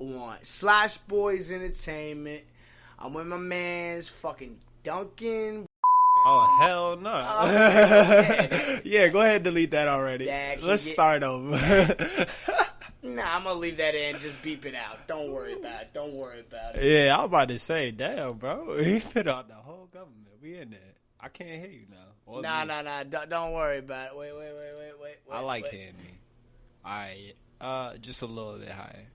Ep.1. Sloshed Boyz Entertainment. I'm with my man's fucking Duncan. Oh, hell no. Yeah, go ahead and delete that already. Let's start over. Nah, I'm going to leave that in. Just beep it out. Don't worry about it. Yeah, I was about to say, damn, bro. He fit out the whole government. We in there. I can't hear you now. Nah. Don't worry about it. Wait. I like hearing me. All right. Just a little bit higher.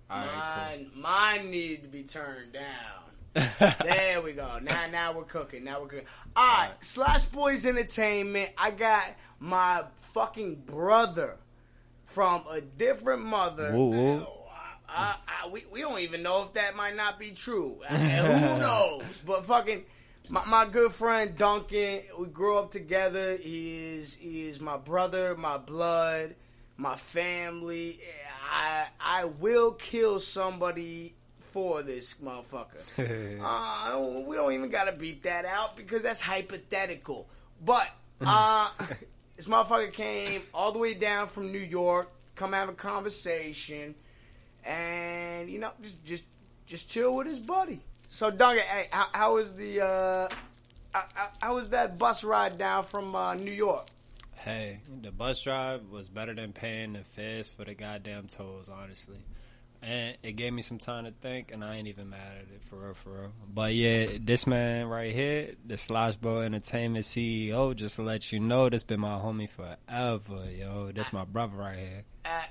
All right, cool. Mine needed to be turned down. There we go. Now we're cooking. All right. Sloshed Boyz Entertainment. I got my fucking brother from a different mother. Woo. We don't even know if that might not be true. Who knows? But fucking my good friend Duncan, we grew up together. He is my brother, my blood, my family. I will kill somebody for this motherfucker. We don't even gotta beep that out because that's hypothetical. But this motherfucker came all the way down from New York, come have a conversation, and just chill with his buddy. So Duncan, hey, how was that bus ride down from New York? Hey, the bus drive was better than paying the fares for the goddamn tolls, honestly. And it gave me some time to think, and I ain't even mad at it, for real. But yeah, this man right here, the Sloshed Boyz Entertainment CEO, just to let you know, this been my homie forever, yo. This my brother right here. I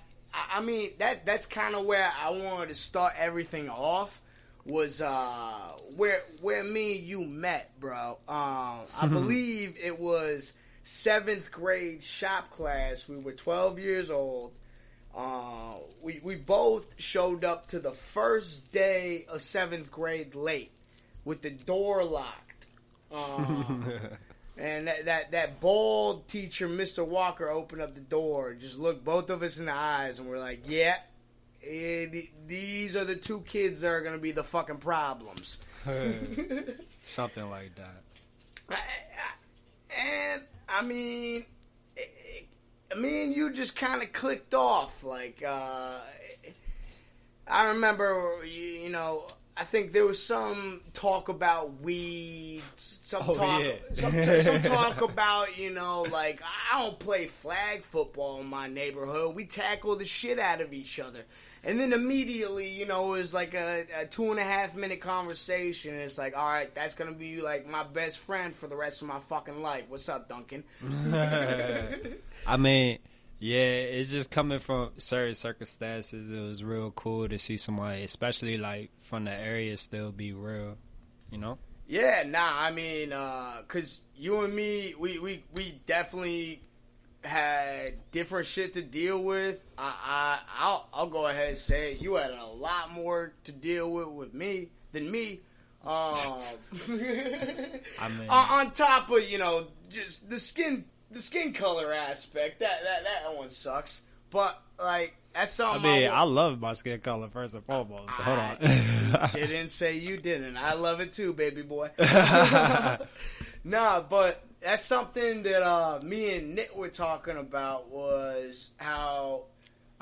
mean, that's kind of where I wanted to start everything off, was where me and you met, bro. I believe it was 7th grade shop class. We were 12 years old. We both showed up to the first day of 7th grade late with the door locked. And that bald teacher, Mr. Walker, opened up the door, just looked both of us in the eyes, and we're like, yeah, these are the two kids that are going to be the fucking problems. Something like that. And, I mean, me and you just kind of clicked off. Like, I remember, I think there was some talk about weed, some talk about, like, I don't play flag football in my neighborhood. We tackle the shit out of each other. And then immediately, it was like a 2.5 minute conversation. It's like, all right, that's going to be like my best friend for the rest of my fucking life. What's up, Duncan? I mean, yeah, it's just coming from certain circumstances. It was real cool to see somebody, especially like from the area, still be real, Yeah, I mean, because you and me, we definitely had different shit to deal with. I'll go ahead and say it. You had a lot more to deal with me than me. I mean, on top of just the skin color aspect, that one sucks. But like that's something. I mean, I love my skin color first and foremost. Hold on. Didn't say you didn't. I love it too, baby boy. Nah, but that's something that me and Nick were talking about, was how.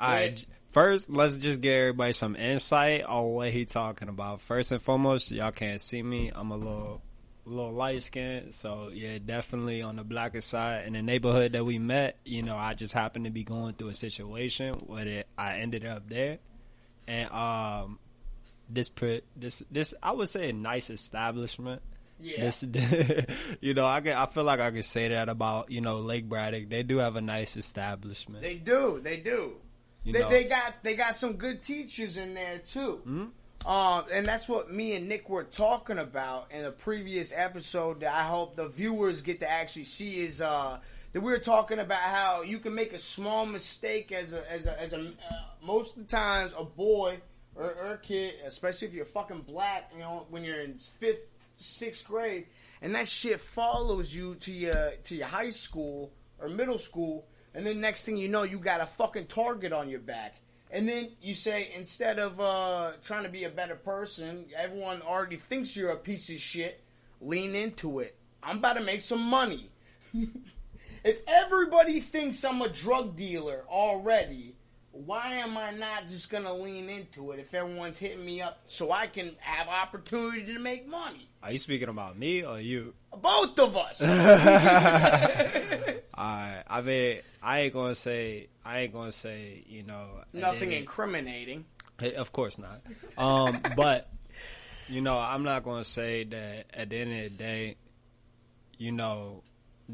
All right. First, let's just give everybody some insight on what he talking about. First and foremost, y'all can't see me. I'm a little light skinned, so yeah, definitely on the blacker side. In the neighborhood that we met, I just happened to be going through a situation where I ended up there, and this I would say a nice establishment. Yeah. I feel like I could say that about Lake Braddock. They do have a nice establishment. They do. They got some good teachers in there too. Mm-hmm. And that's what me and Nick were talking about in a previous episode that I hope the viewers get to actually see, is that we were talking about how you can make a small mistake as a most of the times a boy or a kid, especially if you're fucking black, when you're in 5th, 6th grade, and that shit follows you to your high school or middle school, and then next thing you know, you got a fucking target on your back. And then you say, instead of trying to be a better person, everyone already thinks you're a piece of shit, lean into it. I'm about to make some money. If everybody thinks I'm a drug dealer already, why am I not just going to lean into it if everyone's hitting me up so I can have opportunity to make money? Are you speaking about me or you? Both of us. Alright. I mean, I ain't gonna say, Nothing incriminating. Of course not. But, I'm not gonna say that at the end of the day,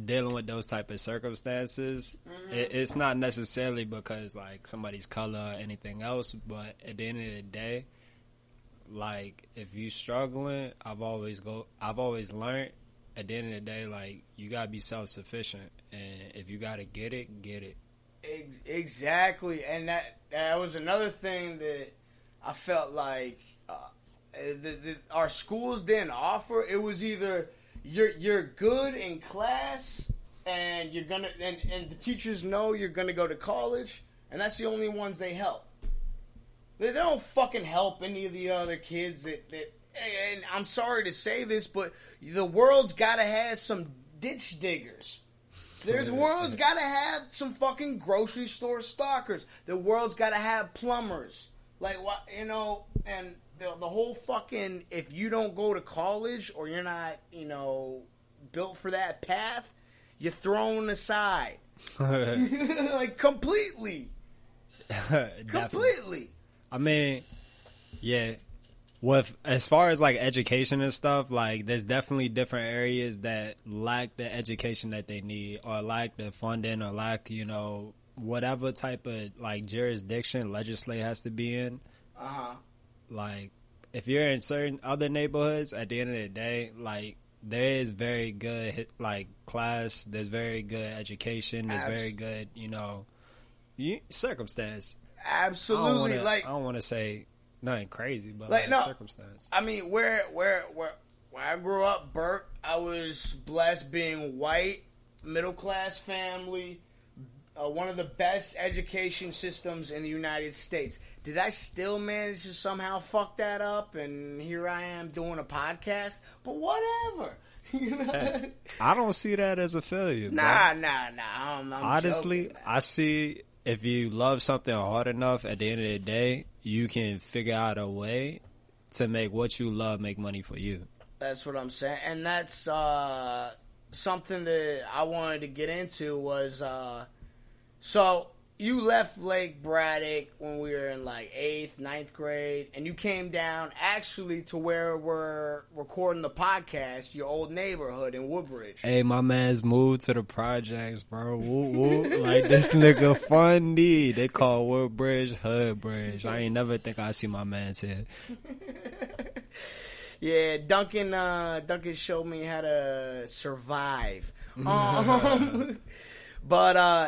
dealing with those type of circumstances, it's not necessarily because like somebody's color or anything else, but at the end of the day, like if you struggling, I've always learned at the end of the day, like you gotta be self-sufficient, and if you gotta get it, get it. Exactly, and that was another thing that I felt like our schools didn't offer. It was either you're good in class, and you're gonna and the teachers know you're gonna go to college, and that's the only ones they help. They don't fucking help any of the other kids that. And I'm sorry to say this, but the world's gotta have some ditch diggers. The world's gotta have some fucking grocery store stalkers. The world's gotta have plumbers. Like what, and the whole fucking, if you don't go to college or you're not, built for that path, you're thrown aside. Like completely. Completely. I mean, yeah. As far as like education and stuff, like there's definitely different areas that lack the education that they need, or lack the funding, or lack, whatever type of like jurisdiction legislate has to be in. Like if you're in certain other neighborhoods, at the end of the day, like there is very good like class, there's very good education, there's very good, circumstance. Absolutely. I don't want to say nothing crazy, but like no, circumstance. I mean, where I grew up, Bert, I was blessed being white, middle class family, one of the best education systems in the United States. Did I still manage to somehow fuck that up? And here I am doing a podcast. But whatever. Hey, I don't see that as a failure. Nah. I'm honestly joking, I see if you love something hard enough, at the end of the day, you can figure out a way to make what you love make money for you. That's what I'm saying. And that's something that I wanted to get into was, so you left Lake Braddock when we were in like 8th, 9th grade, and you came down actually to where we're recording the podcast, your old neighborhood in Woodbridge. Hey, my man's moved to the projects, bro. Woo, woo. Like, this nigga funny. They call Woodbridge Hood Bridge. I ain't never think I see my man's here. Yeah, Duncan showed me how to survive. But,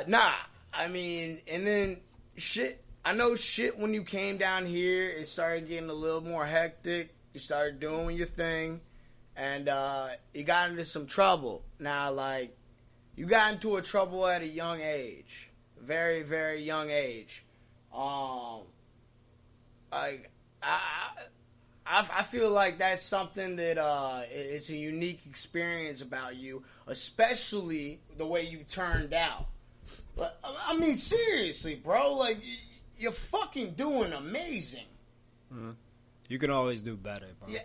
nah. I mean, and then I know when you came down here, it started getting a little more hectic. You started doing your thing, and you got into some trouble. Now, like, you got into a trouble at a young age. Very, very young age. Like, I feel like that's something that it's a unique experience about you, especially the way you turned out. I mean, seriously, bro. Like, you're fucking doing amazing. Mm-hmm. You can always do better, bro. Yeah.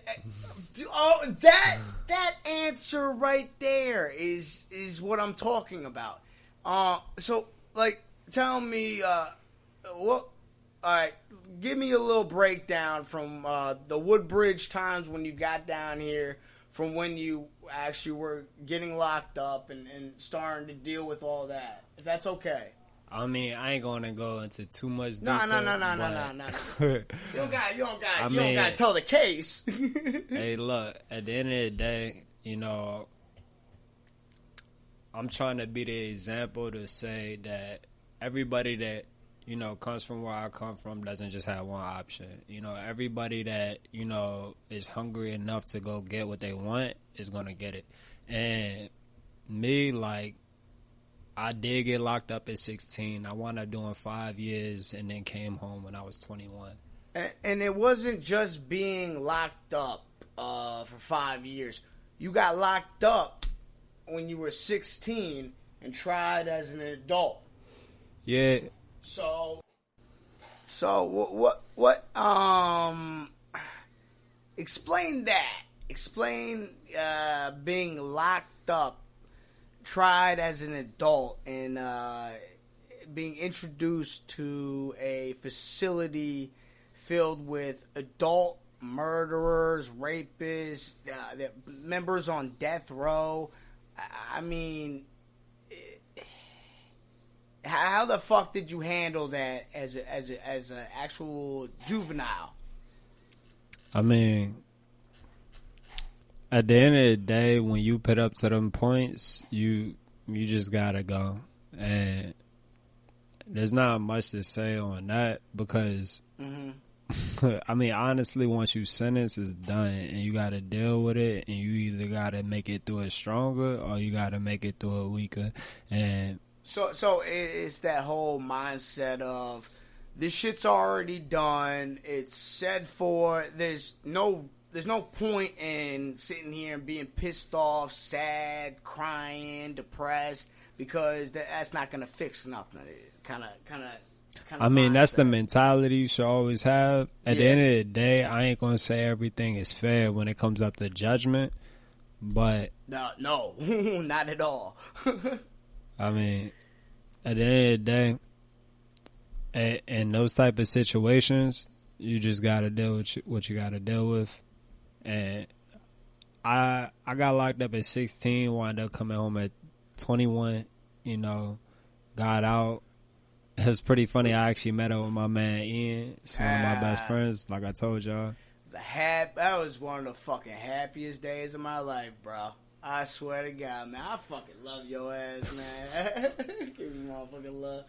Oh, that answer right there is what I'm talking about. So, like, tell me, what? All right, give me a little breakdown from the Woodbridge times when you got down here, from when you actually were getting locked up and starting to deal with all that. If that's okay. I mean, I ain't gonna go into too much detail. No. You don't gotta tell the case. Hey, look, at the end of the day, I'm trying to be the example to say that everybody that, comes from where I come from doesn't just have one option. Everybody that, is hungry enough to go get what they want is gonna get it. And me, like, I did get locked up at 16. I wound up doing 5 years and then came home when I was 21. And it wasn't just being locked up for 5 years. You got locked up when you were 16 and tried as an adult. Yeah. So, So explain that. Explain being locked up, tried as an adult, and being introduced to a facility filled with adult murderers, rapists, members on death row. I mean, how the fuck did you handle that as an actual juvenile? I mean, at the end of the day, when you put up to them points, you just gotta go, and there's not much to say on that because, I mean, honestly, once you sentence, it's done, and you gotta deal with it, and you either gotta make it through it stronger or you gotta make it through it weaker, and so it's that whole mindset of this shit's already done. It's said for. There's no point in sitting here and being pissed off, sad, crying, depressed, because that's not gonna fix nothing. Kind of. I mean, that's the mentality you should always have. At the end of the day, I ain't gonna say everything is fair when it comes up to judgment, but no, not at all. I mean, at the end of the day, in those type of situations, you just gotta deal with what you gotta deal with. And I got locked up at 16, wound up coming home at 21. You know, got out. It was pretty funny. I actually met up with my man Ian. He's one of my best friends, like I told y'all. That was one of the fucking happiest days of my life, bro. I swear to God, man. I fucking love your ass, man. Give me motherfucking love.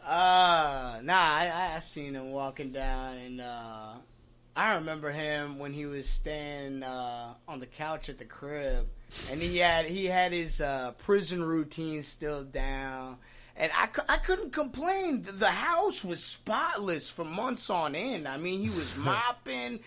I seen him walking down, and I remember him when he was staying on the couch at the crib, and he had his prison routine still down, and I couldn't complain. The house was spotless for months on end. I mean, he was mopping,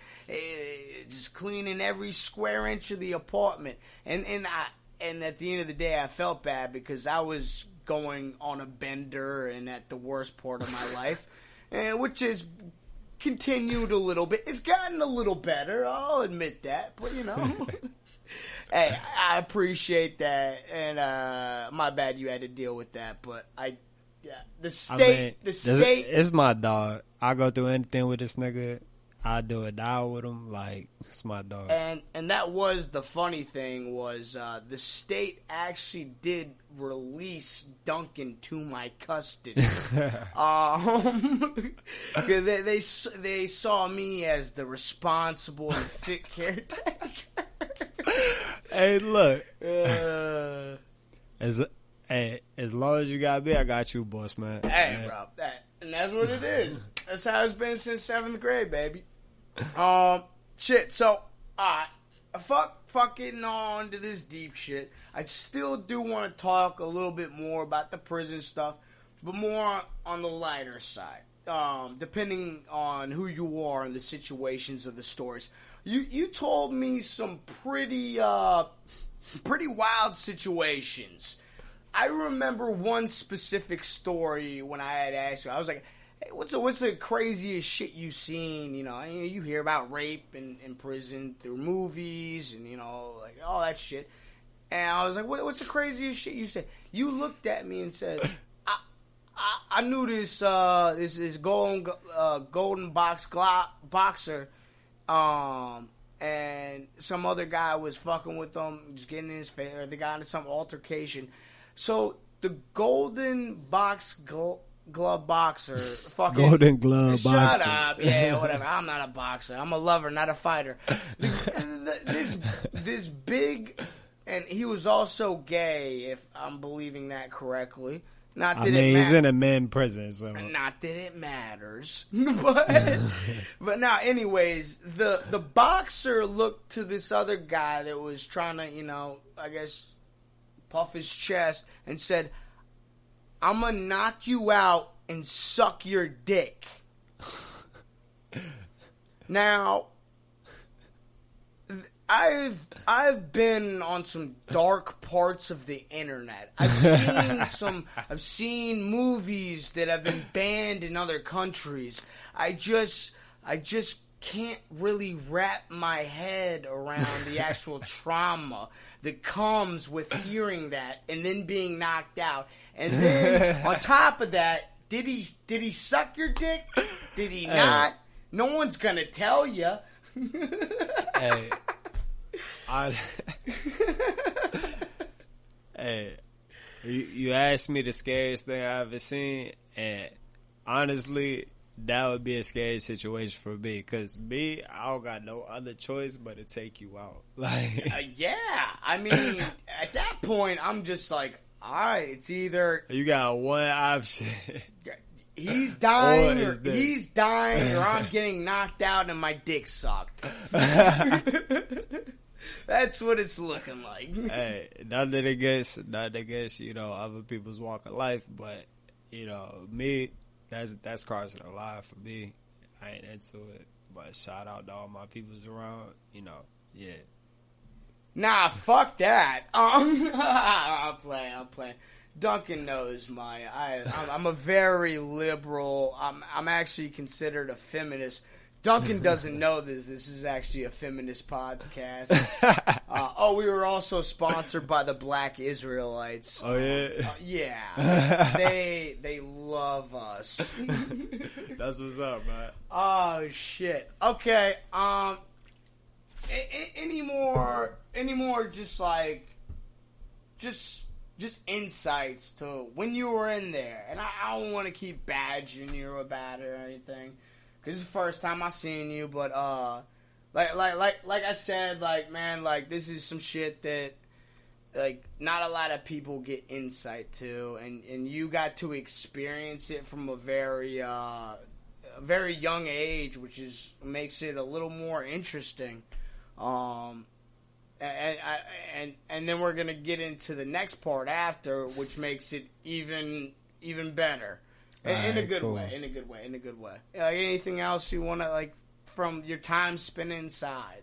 just cleaning every square inch of the apartment, and at the end of the day, I felt bad because I was going on a bender and at the worst part of my life, and which is continued a little bit. It's gotten a little better, I'll admit that, but you know. Hey, I appreciate that, and my bad you had to deal with that, but the state it's my dog. I go through anything with this nigga. I do a die with him, like, it's my dog. And that was the funny thing was the state actually did release Duncan to my custody. They saw me as the responsible and fit caretaker. Hey, look. As long as you got me, I got you, boss man. Hey, bro, and that's what it is. That's how it's been since 7th grade, baby. Shit. So, fucking on to this deep shit. I still do want to talk a little bit more about the prison stuff, but more on the lighter side. Depending on who you are and the situations of the stories. You told me some pretty wild situations. I remember one specific story when I had asked you. I was like, hey, what's the craziest shit you seen? You know, you hear about rape in prison through movies and, you know, like all that shit. And I was like, what's the craziest shit you said? You looked at me and said, I knew this golden boxer, and some other guy was fucking with him, just getting in his face, or they got into some altercation. So the golden glove boxer, fucking golden glove boxer. Shut up, yeah, whatever. I'm not a boxer. I'm a lover, not a fighter. This big, and he was also gay, if I'm believing that correctly. Not that he's in a men's prison, so not that it matters. but now, anyways, the boxer looked to this other guy that was trying to, you know, I guess, puff his chest and said, "I'm gonna knock you out and suck your dick." Now, I've been on some dark parts of the internet. I've seen movies that have been banned in other countries. I just can't really wrap my head around the actual trauma that comes with hearing that and then being knocked out. And then on top of that, did he suck your dick? Did he not? No one's gonna tell you. Hey, hey, you asked me the scariest thing I ever seen, and honestly, that would be a scary situation for me. Cause me, I don't got no other choice but to take you out. Like, yeah, I mean, at that point, I'm just like, all right, it's either you got one option. He's dying, or I'm getting knocked out and my dick sucked. That's what it's looking like. Hey, nothing against, other people's walk of life, but, me, that's crossing the line for me. I ain't into it, but shout out to all my peoples around, yeah. Nah, fuck that. I'll play. Duncan knows I'm a very liberal. I'm actually considered a feminist. Duncan doesn't know this. This is actually a feminist podcast. We were also sponsored by the Black Israelites. Oh yeah, yeah. They love us. That's what's up, man. Oh shit. Okay. Any more? Just insights to when you were in there, and I don't want to keep badgering you about it or anything, because it's the first time I seen you. But like I said, man, this is some shit that not a lot of people get insight to, and you got to experience it from a very young age, which makes it a little more interesting. And then we're gonna get into the next part after, which makes it even better, in a good way. Anything else you wanna from your time spent inside?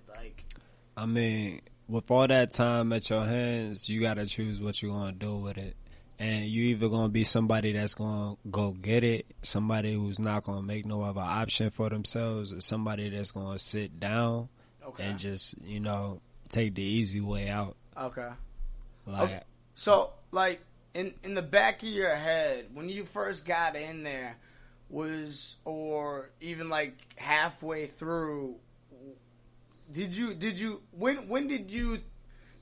I mean, with all that time at your hands, you gotta choose what you're gonna do with it, and you either gonna be somebody that's gonna go get it, somebody who's not gonna make no other option for themselves, or somebody that's gonna sit down and just take the easy way out. Okay. So, in the back of your head, when you first got in there, or even halfway through, when did you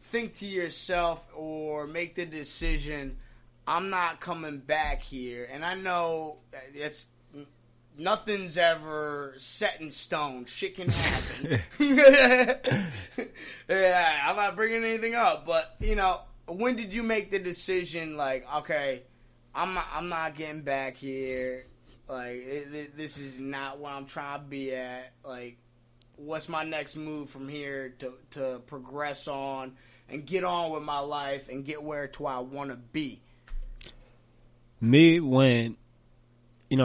think to yourself or make the decision, I'm not coming back here? And I know nothing's ever set in stone. Shit can happen. Yeah, I'm not bringing anything up, but when did you make the decision? Okay, I'm not getting back here. This is not where I'm trying to be at. What's my next move from here to progress on and get on with my life and get where to I want to be? Me, when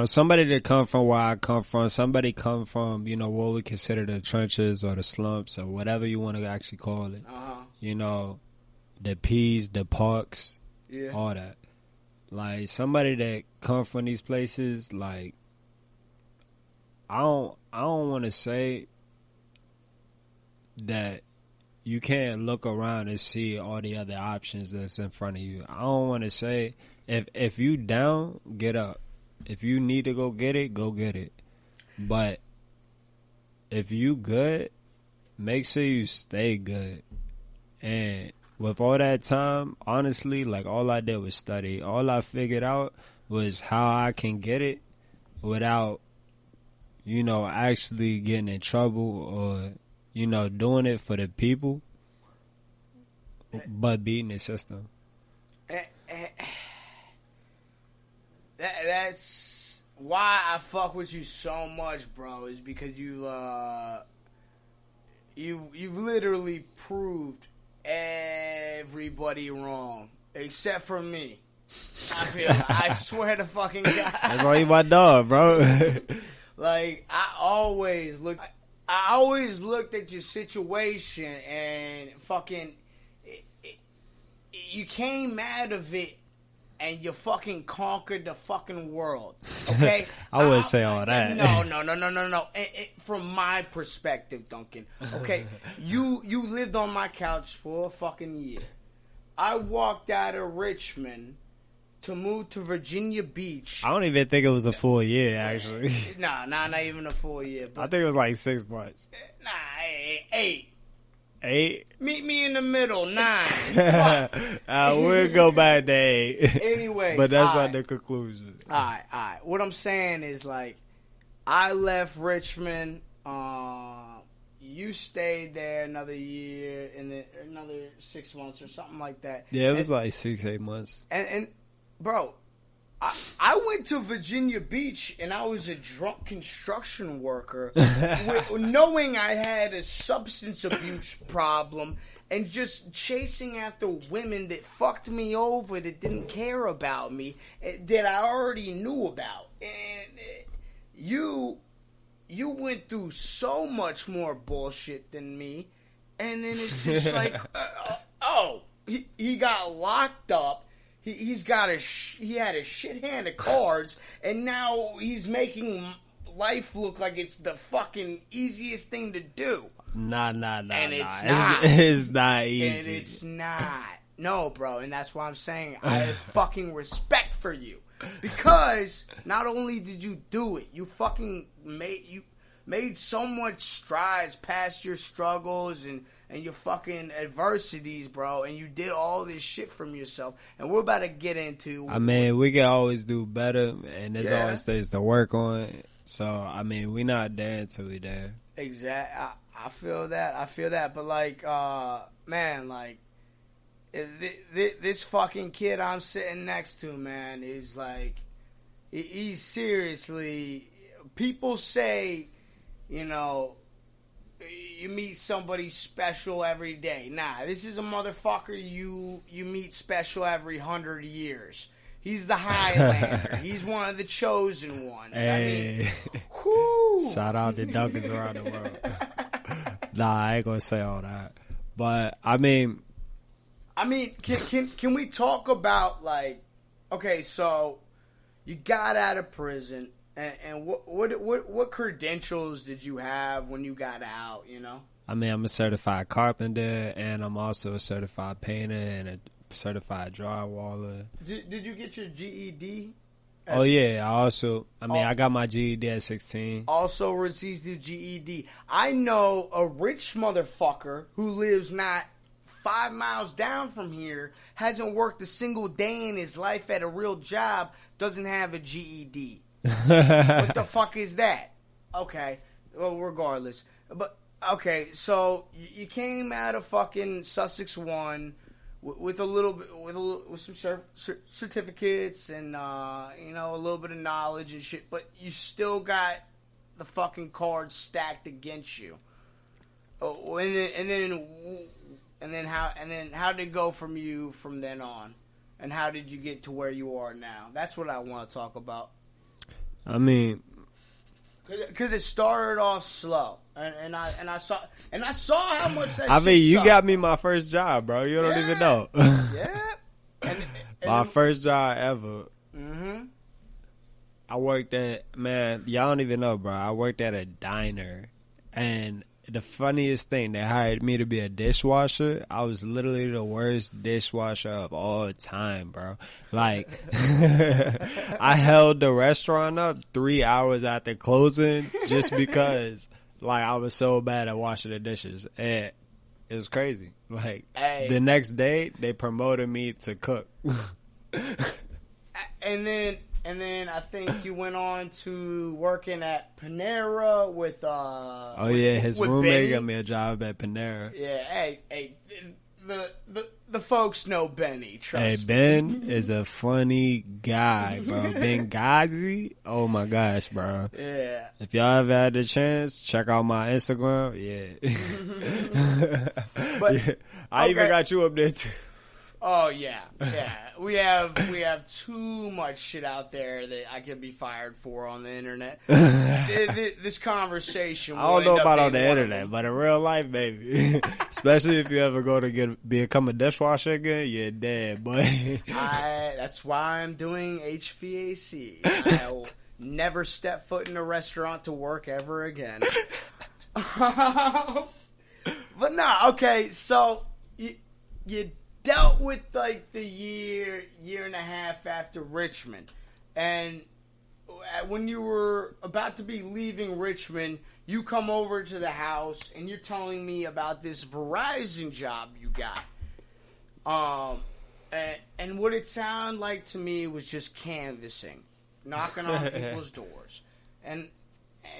somebody that come from where I come from, somebody come from, what we consider the trenches or the slumps or whatever you want to actually call it. The P's, the parks, all that. Somebody that come from these places, I don't want to say that you can't look around and see all the other options that's in front of you. I don't want to say, if you down, get up. If you need to go get it, go get it. But if you good, make sure you stay good. And with all that time, honestly, all I did was study. All I figured out was how I can get it without, actually getting in trouble or, doing it for the people, but beating the system. That's why I fuck with you so much, bro. Is because you've literally proved everybody wrong except for me. I swear to fucking God. That's why you my dog, bro. I always look. I always looked at your situation and fucking, you came out of it and you fucking conquered the fucking world. Okay, I wouldn't say all that. No. From my perspective, Duncan. Okay, you lived on my couch for a fucking year. I walked out of Richmond to move to Virginia Beach. I don't even think it was a full year, actually. Nah, not even a full year. But I think it was like 6 months. Nah, 8. 8? Meet me in the middle, 9. We'll go back to 8. Anyway, but that's not the conclusion. Alright. What I'm saying is, like, I left Richmond. You stayed there another year, and then another 6 months or something like that. Yeah, it was like 6-8 months. And bro, I went to Virginia Beach and I was a drunk construction worker, knowing I had a substance abuse problem and just chasing after women that fucked me over, that didn't care about me, that I already knew about. And you went through so much more bullshit than me, and then it's just like, he got locked up. He had a shit hand of cards, and now he's making life look like it's the fucking easiest thing to do. Nah. And it's not. It's not easy. And it's not. No, bro. And that's why I'm saying I have fucking respect for you, because not only did you do it, you fucking made so much strides past your struggles and your fucking adversities, bro, and you did all this shit from yourself, and we're about to get into... I mean, we can always do better, and there's always things to work on, so, I mean, we not there until we there. Exactly. I feel that, but, like, man, like, this fucking kid I'm sitting next to, man, is, like, he's seriously... People say, you know... You meet somebody special every day. Nah, this is a motherfucker you meet special every 100 years. He's the Highlander. He's one of the chosen ones. Hey. I mean, whoo. Shout out to Duncans around the world. Nah, I ain't gonna say all that. But I mean, can we talk about, like, okay, so you got out of prison. And what credentials did you have when you got out, you know? I mean, I'm a certified carpenter, and I'm also a certified painter and a certified drywaller. Did you get your GED? Oh, yeah. I got my GED at 16. Also receives the GED. I know a rich motherfucker who lives not 5 miles down from here, hasn't worked a single day in his life at a real job, doesn't have a GED. What the fuck is that? Okay, well, regardless. But okay, so you came out of fucking Sussex 1 with a little bit, with some certificates and you know, a little bit of knowledge and shit, but you still got the fucking cards stacked against you. Oh, and then how did it go from you from then on, and how did you get to where you are now? That's what I want to talk about. I mean, because it started off slow, and I saw how much that. I mean, you sucked. got me my first job, bro. You don't even know. Yeah. And my first job ever. Mm-hmm. I worked at, man, y'all don't even know, bro. I worked at a diner, and the funniest thing, they hired me to be a dishwasher. I was literally the worst dishwasher of all time, bro. Like, I held the restaurant up 3 hours after closing just because, like, I was so bad at washing the dishes. And it was crazy. Like, the next day, they promoted me to cook. And then I think you went on to working at Panera with his roommate Benny. got me a job at Panera. Yeah, hey, the folks know Benny. Trust me. Ben is a funny guy, bro. Benghazi, oh my gosh, bro. Yeah. If y'all ever had the chance, check out my Instagram. Yeah. But yeah. I even got you up there too. Oh yeah. We have too much shit out there that I could be fired for on the internet. This conversation. I don't know about on the internet, but in real life, baby. Especially if you ever go to become a dishwasher again, you're dead, boy. That's why I'm doing HVAC. I will never step foot in a restaurant to work ever again. But nah, okay, so you dealt with like the year and a half after Richmond, and when you were about to be leaving Richmond, you come over to the house and you're telling me about this Verizon job you got. And what it sounded like to me was just canvassing, knocking on people's doors, and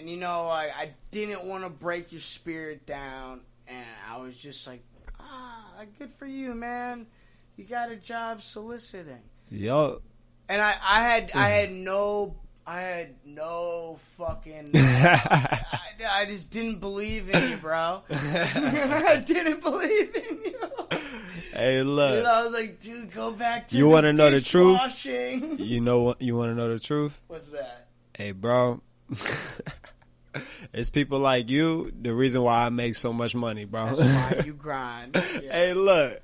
you know, I didn't want to break your spirit down, and I was just like, good for you, man. You got a job soliciting. Yo. And I had no fucking. I just didn't believe in you, bro. I didn't believe in you. Hey, look. I was like, dude, go back to you want to know the truth? Dishwashing. You know what? You want to know the truth? What's that? Hey, bro. It's people like you, the reason why I make so much money, bro. That's why you grind. Yeah. Hey, look.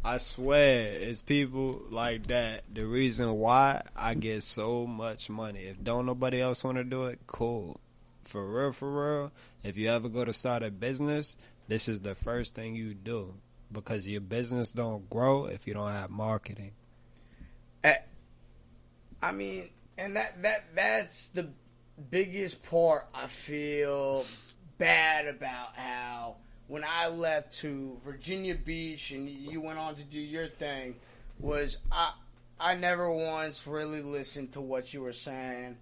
I swear, it's people like that. The reason why I get so much money. If don't nobody else want to do it, cool. For real, if you ever go to start a business, this is the first thing you do. Because your business don't grow if you don't have marketing. I mean, and that's the biggest part I feel bad about, how when I left to Virginia Beach and you went on to do your thing, was I never once really listened to what you were saying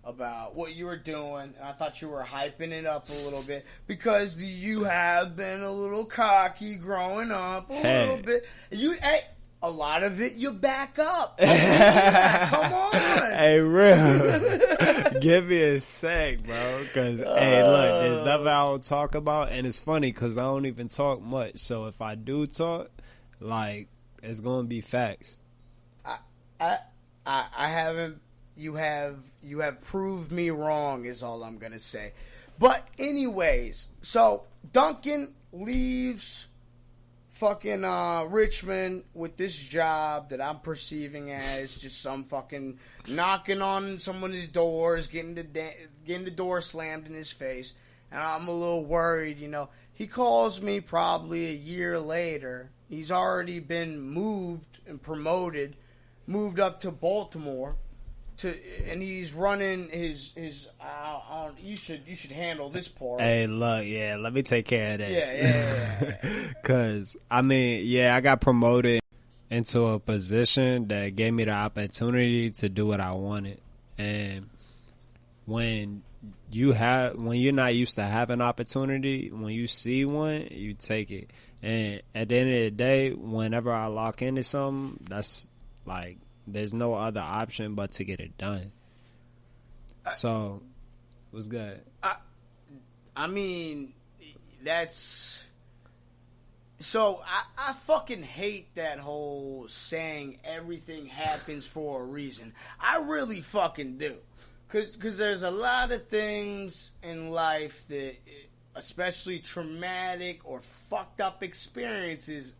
about what you were doing. I thought you were hyping it up a little bit because you have been a little cocky growing up a little bit. A lot of it, you back up. Come on. Hey, real. Give me a sec, bro. Because, hey, look, there's nothing I don't talk about. And it's funny because I don't even talk much. So if I do talk, like, it's going to be facts. I haven't. You have proved me wrong is all I'm going to say. But anyways, so Duncan leaves fucking Richmond with this job that I'm perceiving as just some fucking knocking on someone's doors, getting the door slammed in his face, and I'm a little worried, you know. He calls me probably a year later. He's already been moved and promoted, moved up to Baltimore, and he's running his you should handle this part. Hey, look, yeah, let me take care of this. Yeah. Cause I mean, yeah, I got promoted into a position that gave me the opportunity to do what I wanted. And when you're not used to having opportunity, when you see one, you take it. And at the end of the day, whenever I lock into something, that's like, there's no other option but to get it done. So, what's good? I mean, that's... So, I fucking hate that whole saying everything happens for a reason. I really fucking do. Because there's a lot of things in life that, especially traumatic or fucked up experiences...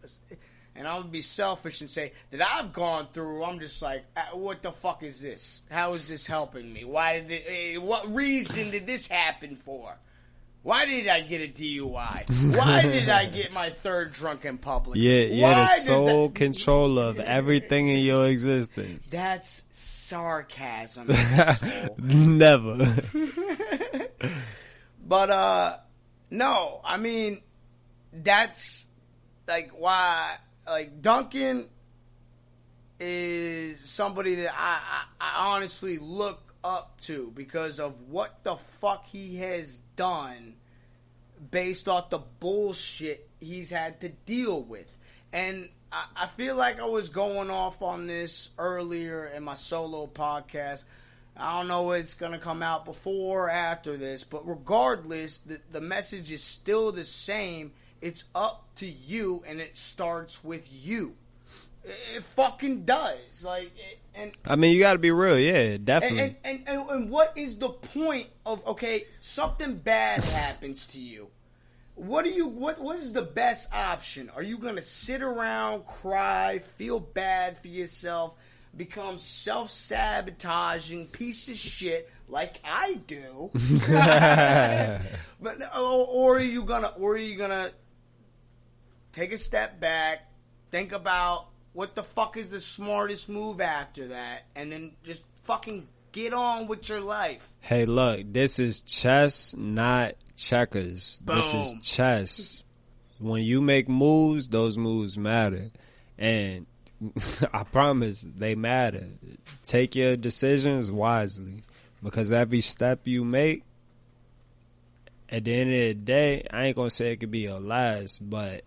And I'm going to be selfish and say that I've gone through, I'm just like, what the fuck is this? How is this helping me? What reason did this happen for? Why did I get a DUI? Why did I get my third drunk in public? Yeah, the sole control of everything in your existence. That's sarcasm. Never. But, no, I mean, that's, like, why... Like, Duncan is somebody that I honestly look up to because of what the fuck he has done based off the bullshit he's had to deal with. And I feel like I was going off on this earlier in my solo podcast. I don't know if it's going to come out before or after this, but regardless, the message is still the same. It's up to you, and it starts with you. It fucking does. Like, and I mean, you got to be real. Yeah, definitely. and what is the point of, okay, something bad happens to you? What is the best option? Are you going to sit around, cry, feel bad for yourself, become self-sabotaging piece of shit like I do? or are you gonna take a step back, think about what the fuck is the smartest move after that, and then just fucking get on with your life? Hey, look, this is chess, not checkers. Boom. This is chess. When you make moves, those moves matter. And I promise they matter. Take your decisions wisely, because every step you make, at the end of the day, I ain't gonna say it could be your last, but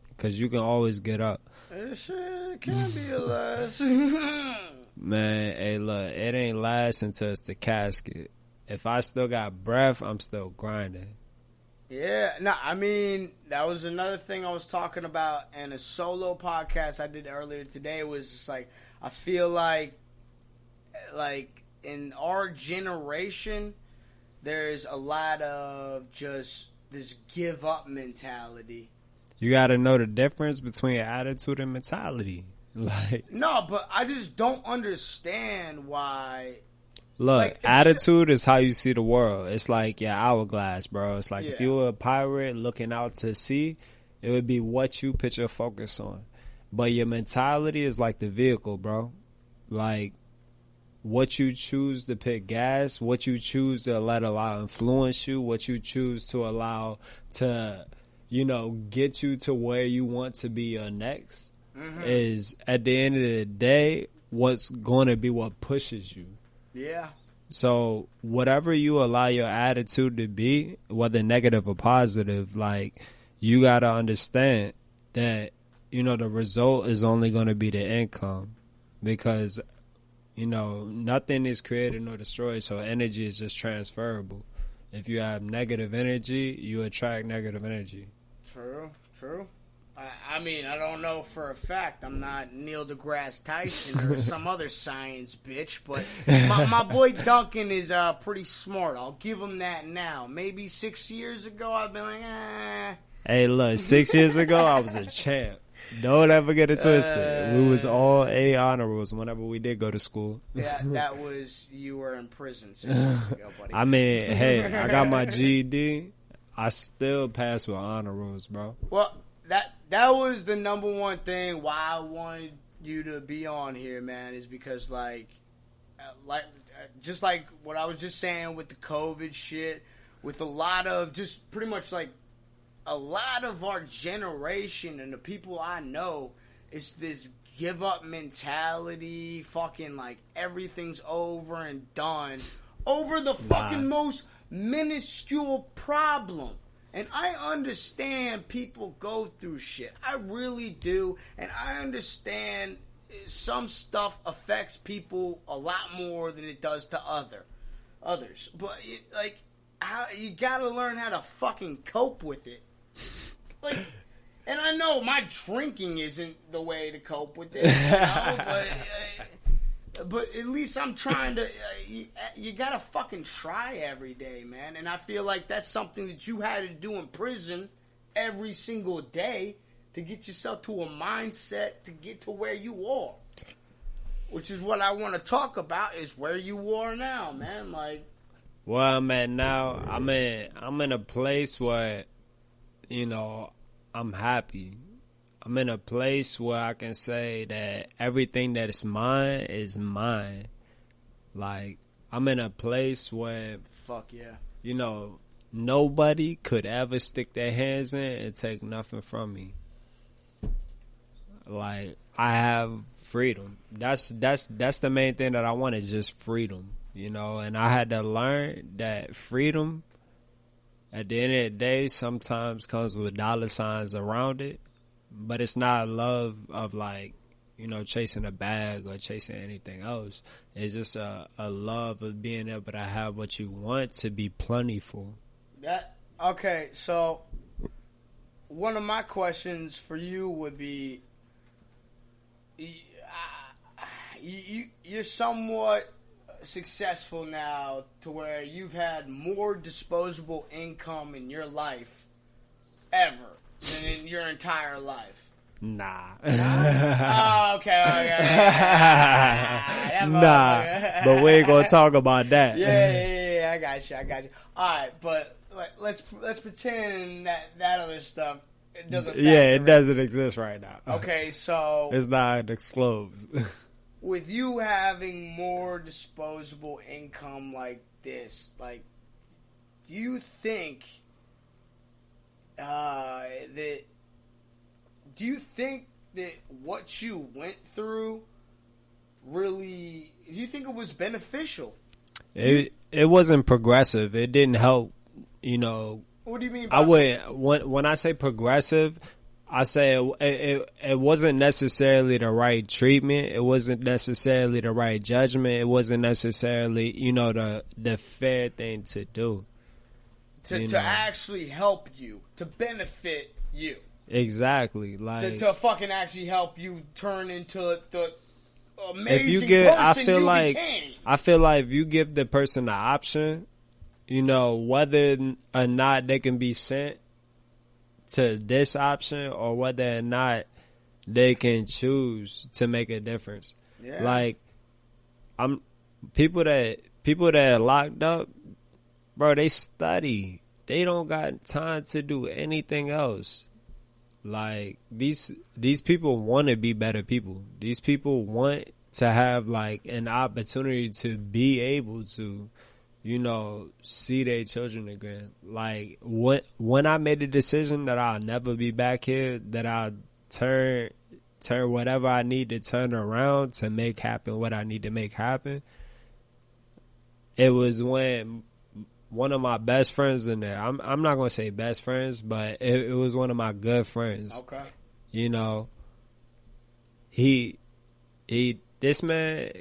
because you can always get up. It can be your last. Man, hey, look, it ain't last until it's the casket. If I still got breath, I'm still grinding. Yeah, no, I mean, that was another thing I was talking about in a solo podcast I did earlier today. Was just like, I feel like in our generation, there's a lot of just this give up mentality. You got to know the difference between attitude and mentality. Like, no, but I just don't understand why. Look, like, attitude is how you see the world. It's like your hourglass, bro. It's like, yeah, if you were a pirate looking out to sea, it would be what you put your focus on. But your mentality is like the vehicle, bro. Like, what you choose to put gas, what you choose to allow influence you, what you choose to allow to, get you to where you want to be your next, is, at the end of the day, what's going to be what pushes you. Yeah. So whatever you allow your attitude to be, whether negative or positive, like, you got to understand that, the result is only going to be the income, because, nothing is created nor destroyed. So energy is just transferable. If you have negative energy, you attract negative energy. True. I mean, I don't know for a fact. I'm not Neil deGrasse Tyson or some other science bitch, but my boy Duncan is pretty smart. I'll give him that now. Maybe 6 years ago, I'd been like, eh. Hey, look, 6 years ago, I was a champ. Don't ever get it twisted. We was all A honorables whenever we did go to school. Yeah, that was, you were in prison 6 years ago, buddy. I mean, hey, I got my GED. I still pass with honor rolls, bro. Well, that was the number one thing why I wanted you to be on here, man, is because just like what I was just saying with the COVID shit, with a lot of just pretty much like a lot of our generation and the people I know, it's this give up mentality, fucking like everything's over and done over the fucking most minuscule problem. And I understand people go through shit. I really do. And I understand some stuff affects people a lot more than it does to others. But, you gotta learn how to fucking cope with it. Like, and I know my drinking isn't the way to cope with it, but at least I'm trying to. You gotta fucking try every day, man. And I feel like that's something that you had to do in prison every single day to get yourself to a mindset to get to where you are. Which is what I want to talk about, is where you are now, man. Like, where I'm at now, I'm in a place where, I'm happy. I'm in a place where I can say that everything that is mine is mine. Like, I'm in a place where, fuck yeah, nobody could ever stick their hands in and take nothing from me. Like, I have freedom. That's the main thing that I want, is just freedom, and I had to learn that freedom, at the end of the day, sometimes comes with dollar signs around it. But it's not love of, like, chasing a bag or chasing anything else. It's just a love of being able to have what you want to be plentiful. Okay, so one of my questions for you would be, you're somewhat successful now to where you've had more disposable income in your life ever than in your entire life. Nah. Oh, okay. Nah, but we ain't gonna talk about that. Yeah, I got you. All right, but let's pretend that other stuff it doesn't. It doesn't exist right now. Okay, so it's not disclosed. With you having more disposable income like this, like, do you think that what you went through really? Do you think it was beneficial? It wasn't progressive. It didn't help. You know. What do you mean? When I say progressive, I say it wasn't necessarily the right treatment. It wasn't necessarily the right judgment. It wasn't necessarily, the fair thing to do. To actually help you, to benefit you. Exactly. Like to fucking actually help you turn into the amazing person I feel like became. I feel like if you give the person the option, whether or not they can be sent to this option or whether or not they can choose to make a difference. Yeah. Like people that are locked up, bro, they study. They don't got time to do anything else. Like these people want to be better people. These people want to have like an opportunity to be able to see their children again. Like when I made the decision that I'll never be back here, that I'll turn whatever I need to turn around to make happen what I need to make happen. It was when one of my best friends in there. I'm not gonna say best friends, but it was one of my good friends. Okay. This man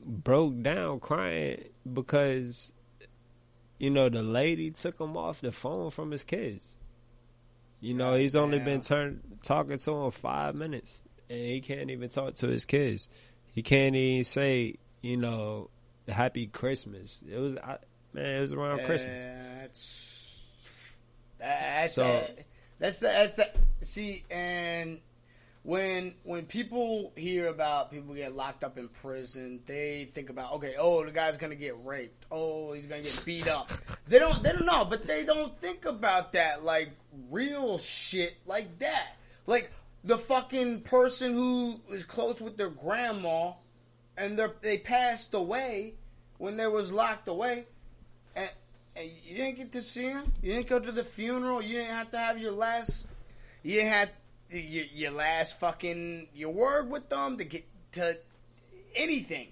broke down crying because the lady took him off the phone from his kids. He's only been talking to him 5 minutes, and he can't even talk to his kids. He can't even say Happy Christmas. It was around Christmas. That's the see. And when people hear about people get locked up in prison, they think about, okay, the guy's gonna get raped. He's gonna get beat up. They don't know, but they don't think about that, like real shit like that. Like the fucking person who is close with their grandma and they passed away when they was locked away, and you didn't get to see him. You didn't go to the funeral. You didn't have to have your last. You didn't have your last fucking your word with them to get to anything.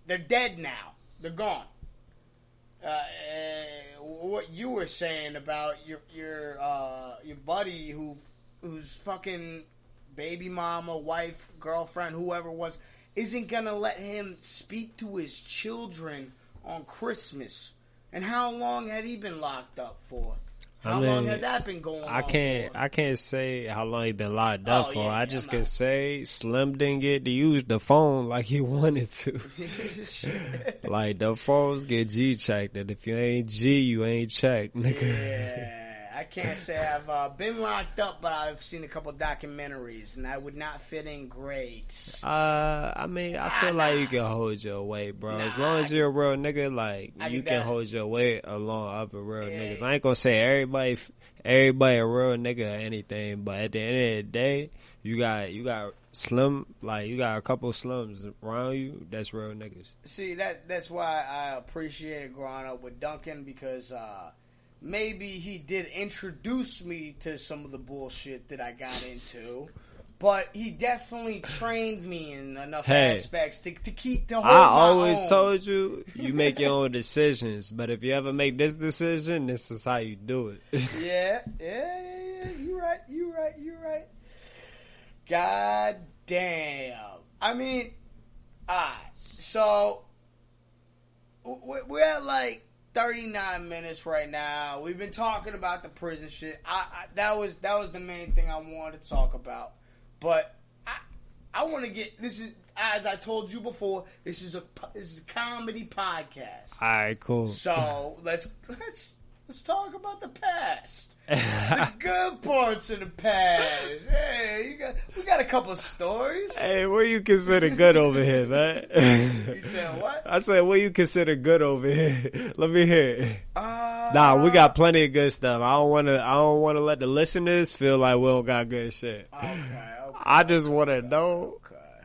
They're dead now. They're gone. What you were saying about your buddy whose fucking baby mama, wife, girlfriend, whoever it was, isn't gonna let him speak to his children on Christmas. And how long had he been locked up for? How long had that been going on? I can't say how long he been locked up for. I just can say Slim didn't get to use the phone like he wanted to. Like the phones get G checked, and if you ain't G, you ain't checked, nigga. Yeah. I can't say I've been locked up, but I've seen a couple documentaries, and I would not fit in great. I feel like you can hold your weight, bro. As long as you're a real nigga, like you can hold your weight along other real niggas. I ain't gonna say everybody a real nigga or anything, but at the end of the day, you got Slim, like you got a couple Slims around you that's real niggas. See, that's why I appreciated growing up with Duncan, because maybe he did introduce me to some of the bullshit that I got into, but he definitely trained me in enough aspects to hold my own. I always told you make your own decisions, but if you ever make this decision, this is how you do it. Yeah. You're right. God damn. I mean, alright, so we're at like 39 minutes right now. We've been talking about the prison shit. That was the main thing I wanted to talk about. But I want to get this is as I told you before. This is a comedy podcast. All right, cool. So let's talk about the past, the good parts of the past. Hey, we got a couple of stories. Hey, what you consider good over here, man? You said what? I said, what you consider good over here? Let me hear it. Nah, we got plenty of good stuff. I don't want to let the listeners feel like we don't got good shit. Okay. I just want to know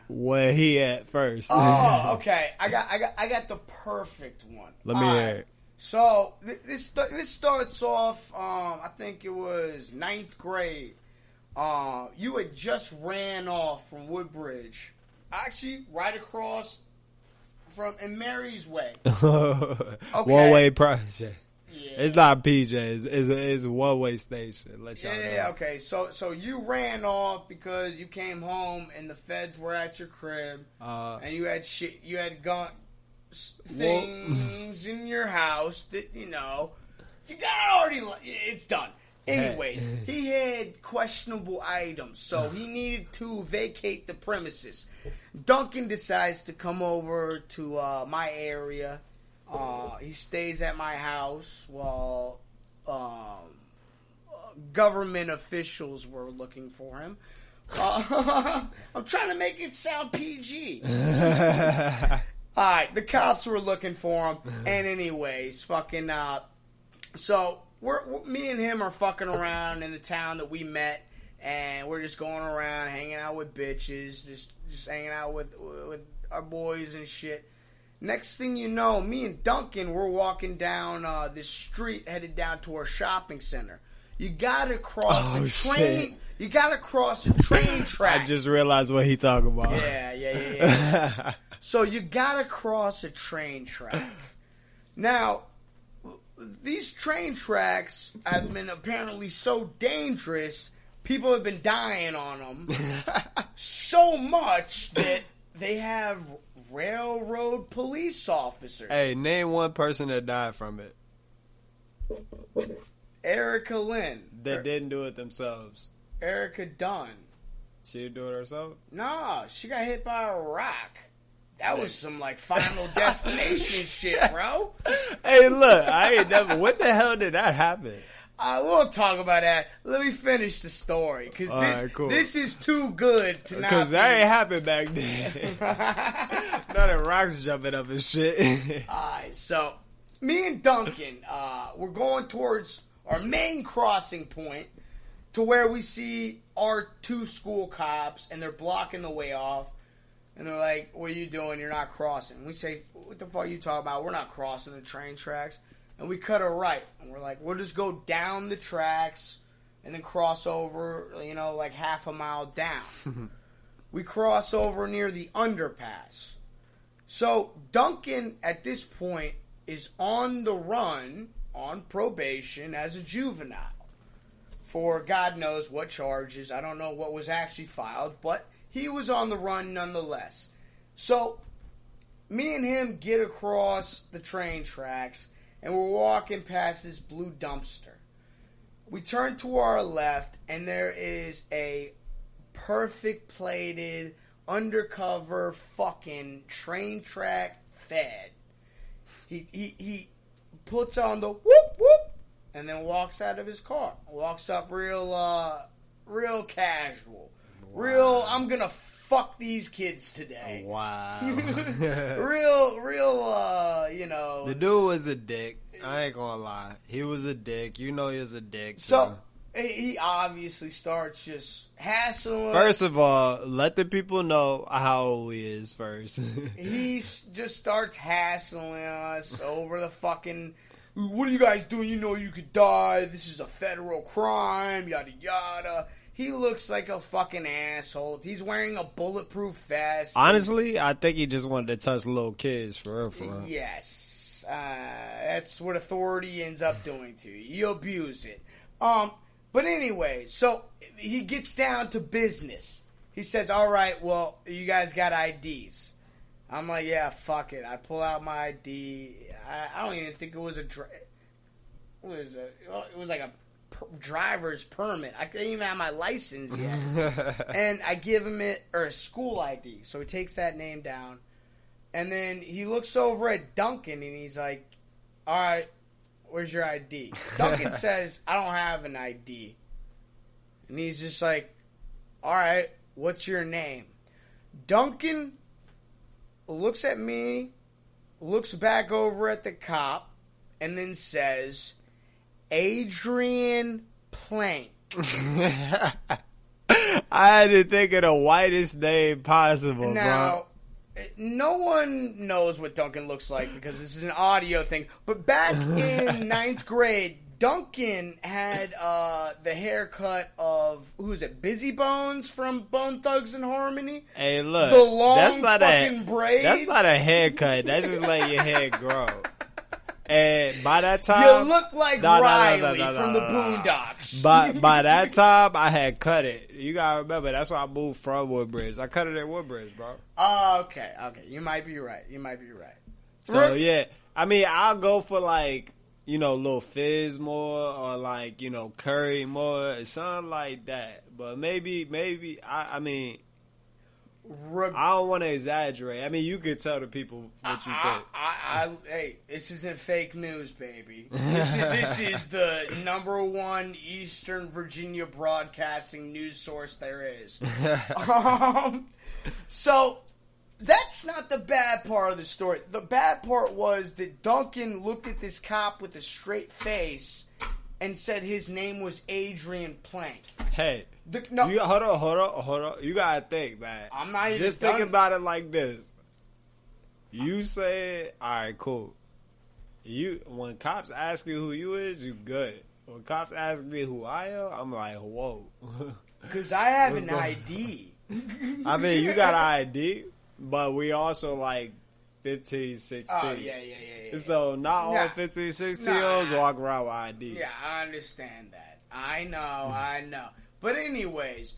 where he at first. Oh, okay. I got the perfect one. Let me hear it. So this starts off. I think it was 9th grade. You had just ran off from Woodbridge, actually right across from in Mary's Way. Okay. One way project. Yeah. It's not PJ's. It's a one way station. Let y'all know. Yeah. Okay. So you ran off because you came home and the feds were at your crib, and you had shit. You had gun things in your house that you got already. It's done. Anyways, he had questionable items, so he needed to vacate the premises. Duncan decides to come over to my area. He stays at my house while government officials were looking for him. I'm trying to make it sound PG. Alright, the cops were looking for him. And anyways, fucking, so me and him are fucking around in the town that we met. And we're just going around, hanging out with bitches, just hanging out with our boys and shit. Next thing you know, me and Duncan, we're walking down this street headed down to our shopping center. You gotta cross a train. Shit. You gotta cross a train track. I just realized what he talking about. Yeah. So you gotta cross a train track. Now, these train tracks have been apparently so dangerous, people have been dying on them so much that they have railroad police officers. Hey, name one person that died from it. Erica Lynn. They didn't do it themselves. Erica Dunn. She didn't do it herself? No, she got hit by a rock. That was some, Final Destination shit, bro. Hey, look, I ain't never... What the hell did that happen? We'll talk about that. Let me finish the story, because this is too good to not because that ain't happened back then. None of rocks jumping up and shit. Alright, so, me and Duncan, we're going towards our main crossing point to where we see our 2 school cops, and they're blocking the way off. And they're like, what are you doing? You're not crossing. We say, what the fuck are you talking about? We're not crossing the train tracks. And we cut a right. And we're like, we'll just go down the tracks and then cross over, half a mile down. We cross over near the underpass. So Duncan, at this point, is on the run, on probation as a juvenile. For God knows what charges. I don't know what was actually filed, but he was on the run nonetheless. So, me and him get across the train tracks, and we're walking past this blue dumpster. We turn to our left, and there is a perfect plated, undercover fucking train track fed. He puts on the whoop whoop, and then walks out of his car. Walks up real casual. Real, I'm gonna fuck these kids today. Wow. real, The dude was a dick. I ain't gonna lie. He was a dick. You know he was a dick. So, he obviously starts just hassling. First of all, let the people know how old he is first. He just starts hassling us over the fucking, what are you guys doing? You know you could die. This is a federal crime, yada yada. He looks like a fucking asshole. He's wearing a bulletproof vest. Honestly, I think he just wanted to touch little kids, for real. Yes. That's what authority ends up doing to you. You abuse it. But anyway, so he gets down to business. He says, all right, well, you guys got IDs. I'm like, yeah, fuck it. I pull out my ID. I don't even think it was a... What is it? It was like a driver's permit. I couldn't even have my license yet. And I give him a school ID. So he takes that name down. And then he looks over at Duncan and he's like, all right, where's your ID? Duncan says, I don't have an ID. And he's just like, all right, what's your name? Duncan looks at me, looks back over at the cop, and then says, Adrian Plank. I had to think of the whitest name possible, now, no one knows what Duncan looks like because this is an audio thing. But back in 9th grade, Duncan had the haircut of, who is it, Busy Bones from Bone Thugs and Harmony? Hey, look. The long braids. That's not a haircut. That's just letting your hair grow. And by that time... You look like Riley from the Boondocks. By that time, I had cut it. You gotta remember, that's why I moved from Woodbridge. I cut it at Woodbridge, bro. Oh, okay. You might be right. So, yeah. I mean, I'll go for, like, you know, Lil Fizz more or, like, you know, Curry more, something like that. But maybe, I mean... I don't want to exaggerate. I mean, you could tell the people what you think. Hey, this isn't fake news, baby. This is the #1 Eastern Virginia broadcasting news source there is. So, that's not the bad part of the story. The bad part was that Duncan looked at this cop with a straight face and said his name was Adrian Plank. Hey. Hold on. You gotta think, man. I'm not even just think about it like this. You say, all right, cool. When cops ask you who you is, you good. When cops ask me who I am, I'm like, whoa. Because I have an ID. I mean, you got an ID, but we also like 15, 16. Oh, yeah. So not all 15, 16-year-olds walk around with IDs. Yeah, I understand that. I know. But anyways,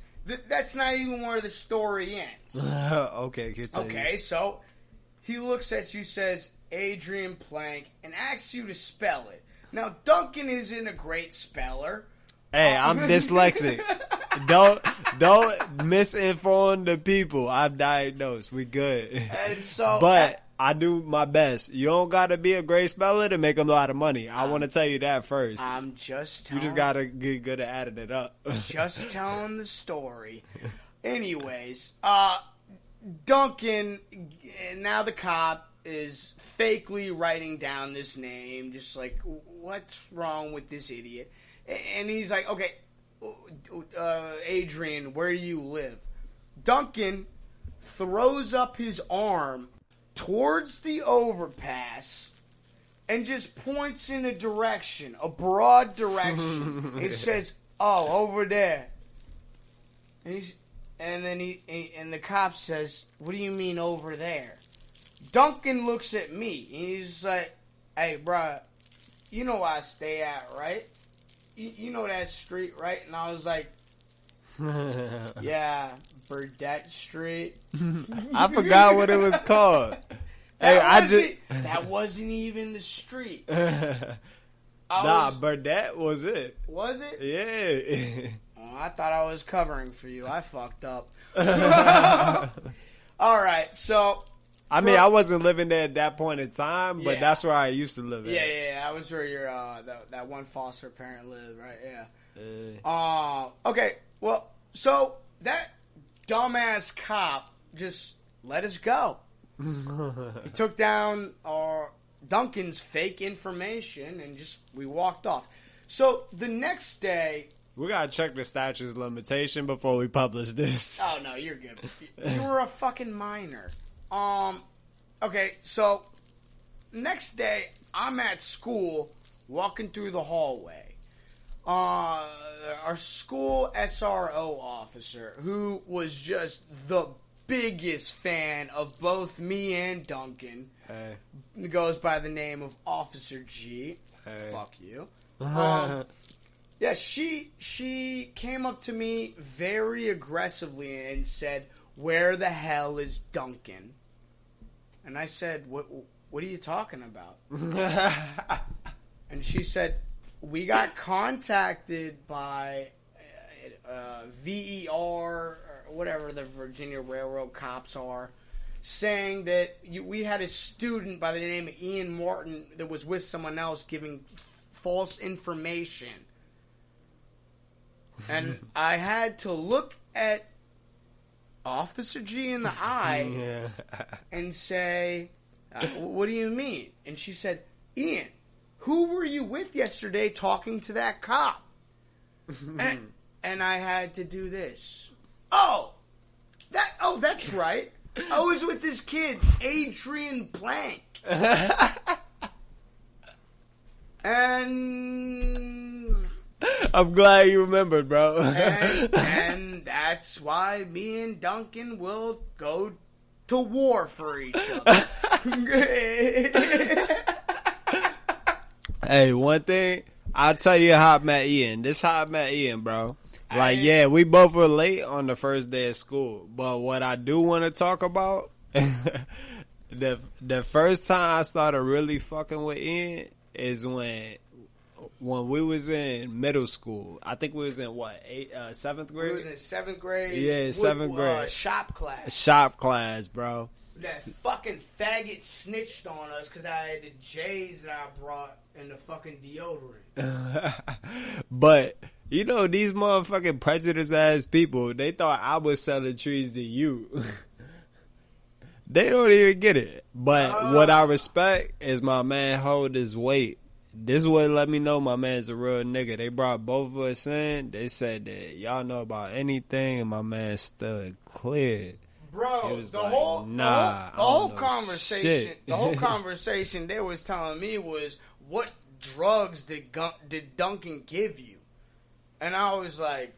that's not even where the story ends. Okay, continue. Okay, so he looks at you, says Adrian Plank, and asks you to spell it. Now, Duncan isn't a great speller. Hey, I'm dyslexic. Don't misinform the people. I'm diagnosed. We good. And so, but I do my best. You don't got to be a great speller to make a lot of money. I want to tell you that first. I'm just telling. You just got to get good at adding it up. Just telling the story. Anyways, Duncan, now the cop is fakely writing down this name, just like, what's wrong with this idiot? And he's like, okay, Adrian, where do you live? Duncan throws up his arm towards the overpass and just points in a broad direction. It says, oh, over there. And then the cop says, what do you mean over there? Duncan looks at me and he's like, hey, bruh, you know where I stay at, right? You know that street, right? And I was like, yeah, Burdette Street. I forgot what it was called. That wasn't even the street. Burdette was it. Was it? Yeah. Oh, I thought I was covering for you. I fucked up. All right, so... I mean, I wasn't living there at that point in time, but that's where I used to live at. Yeah. That was where your that one foster parent lived, right? Yeah. Okay, well, so that dumbass cop just let us go. He took down Duncan's fake information and we walked off. So the next day... We gotta check the statute of limitation before we publish this. Oh, no, you're good. You were a fucking minor. Okay, so next day I'm at school walking through the hallway. Our school SRO officer, who was just the biggest fan of both me and Duncan, goes by the name of Officer G. Hey. Fuck you. Yeah, she came up to me very aggressively and said, where the hell is Duncan? And I said, what are you talking about? And she said, we got contacted by VER or whatever the Virginia Railroad cops are, saying that we had a student by the name of Ian Martin that was with someone else giving false information. And I had to look at Officer G in the eye and say, what do you mean? And she said, Ian, who were you with yesterday talking to that cop? And I had to do this. That's right. I was with this kid, Adrian Blank. And I'm glad you remembered, bro. and that's why me and Duncan will go to war for each other. Hey, one thing, I'll tell you how I met Ian. This is how I met Ian, bro. Like, yeah, we both were late on the first day of school. But what I do want to talk about, the first time I started really fucking with Ian is when we was in middle school. I think we was in, what, 7th grade? We was in 7th grade. Yeah, 7th grade. Shop class. Shop class, bro. That fucking faggot snitched on us because I had the J's that I brought and the fucking deodorant. But, you know, these motherfucking prejudiced ass people, they thought I was selling trees to you. They don't even get it. But what I respect is my man hold his weight. This is what let me know my man's a real nigga. They brought both of us in. They said that y'all know about anything, and my man stood clear. Bro, the whole conversation they was telling me was, what drugs did Duncan give you? And I was like,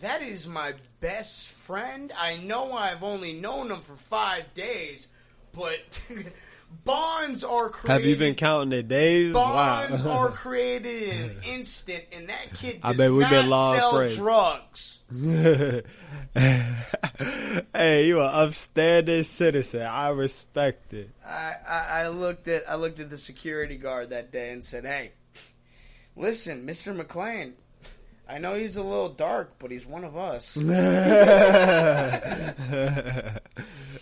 that is my best friend. I know I've only known him for 5 days, but bonds are created. Have you been counting the days? Bonds Wow. are created in an instant, and that kid does bet we've been not sell friends. drugs. Hey, you an upstanding citizen. I respect it. I looked at the security guard that day and said, "Hey, listen, Mr. McClain, I know he's a little dark, but he's one of us."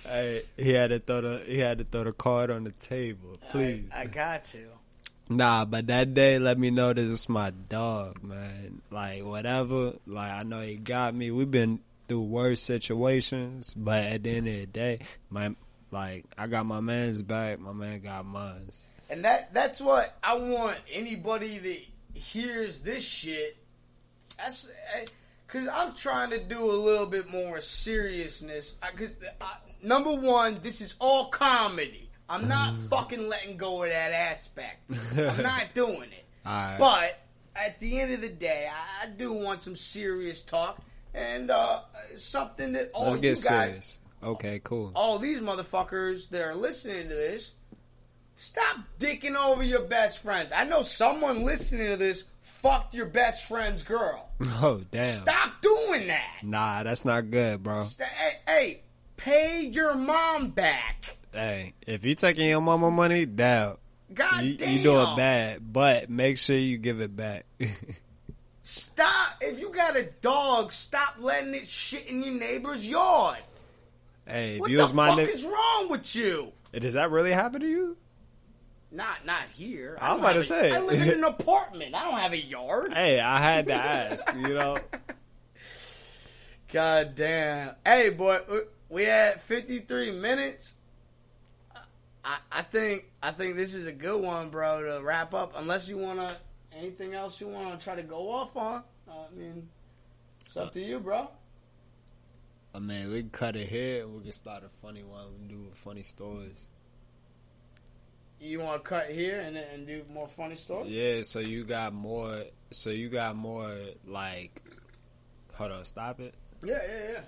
Hey, he had to throw the card on the table. Please, I got to. Nah, but that day let me know this is my dog, man. Like, whatever. Like, I know he got me. We've been through worse situations, but at the end of the day, I got my man's back. My man got mine. And that's what I want anybody that hears this shit. Because I'm trying to do a little bit more seriousness. Because, number one, this is all comedy. I'm not fucking letting go of that aspect. I'm not doing it. Right. But at the end of the day, I do want some serious talk and something that all Let's you get guys, serious. Okay, cool. all these motherfuckers that are listening to this, stop dicking over your best friends. I know someone listening to this fucked your best friend's girl. Oh, damn. Stop doing that. Nah, that's not good, bro. Hey, pay your mom back. Hey, if you taking your mama money, damn. God you damn. doing bad, but make sure you give it back. Stop. If you got a dog, stop letting it shit in your neighbor's yard. Hey, if What you the was my fuck is wrong with you? Does that really happen to you? Not here. I'm about to say. I live in an apartment. I don't have a yard. Hey, I had to ask, you know. God damn. Hey, boy, we had 53 minutes. I think this is a good one, bro, to wrap up. Unless you wanna anything else you wanna try to go off on. I mean, it's up to you, bro. I mean, we can cut it here and we can start a funny one. We can do funny stories. You want to cut here and do more funny stories? Yeah, so you got more like, hold on, stop it. Yeah.